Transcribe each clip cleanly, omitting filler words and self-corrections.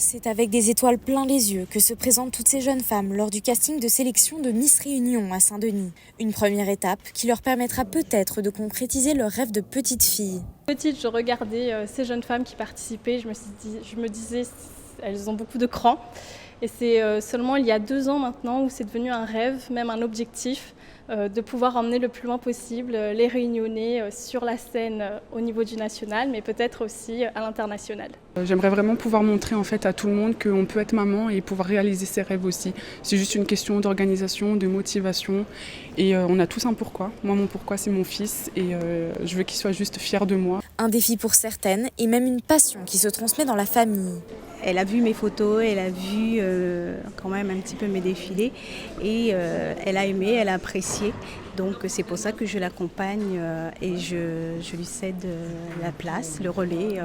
C'est avec des étoiles plein les yeux que se présentent toutes ces jeunes femmes lors du casting de sélection de Miss Réunion à Saint-Denis. Une première étape qui leur permettra peut-être de concrétiser leur rêve de petite fille. Petite, je regardais ces jeunes femmes qui participaient, je me disais, elles ont beaucoup de cran. Et c'est seulement il y a 2 ans maintenant où c'est devenu un rêve, même un objectif, de pouvoir emmener le plus loin possible les Réunionnais sur la scène au niveau du national, mais peut-être aussi à l'international. J'aimerais vraiment pouvoir montrer en fait à tout le monde qu'on peut être maman et pouvoir réaliser ses rêves aussi. C'est juste une question d'organisation, de motivation et on a tous un pourquoi. Moi, mon pourquoi, c'est mon fils et je veux qu'il soit juste fier de moi. Un défi pour certaines et même une passion qui se transmet dans la famille. Elle a vu mes photos, elle a vu quand même un petit peu mes défilés et elle a aimé, elle a apprécié. Donc c'est pour ça que je l'accompagne et je lui cède la place, le relais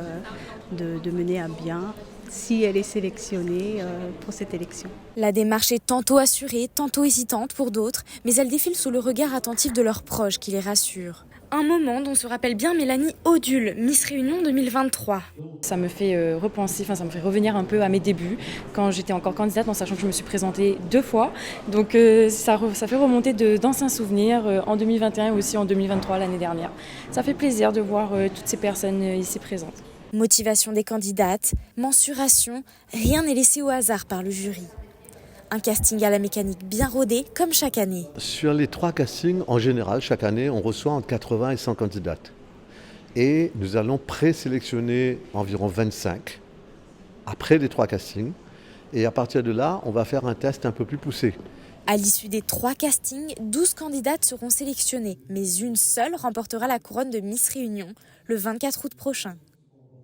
de mener à bien si elle est sélectionnée pour cette élection. La démarche est tantôt assurée, tantôt hésitante pour d'autres, mais elle défile sous le regard attentif de leurs proches qui les rassurent. Un moment dont se rappelle bien Mélanie Odule, Miss Réunion 2023. Ça me fait repenser, ça me fait revenir un peu à mes débuts, quand j'étais encore candidate, en sachant que je me suis présentée 2 fois. Donc ça fait remonter d'anciens souvenirs, en 2021 et aussi en 2023 l'année dernière. Ça fait plaisir de voir toutes ces personnes ici présentes. Motivation des candidates, mensuration, rien n'est laissé au hasard par le jury. Un casting à la mécanique bien rodé, comme chaque année. Sur les 3 castings, en général, chaque année, on reçoit entre 80 et 100 candidates. Et nous allons présélectionner environ 25 après les 3 castings. Et à partir de là, on va faire un test un peu plus poussé. À l'issue des 3 castings, 12 candidates seront sélectionnées, mais une seule remportera la couronne de Miss Réunion le 24 août prochain.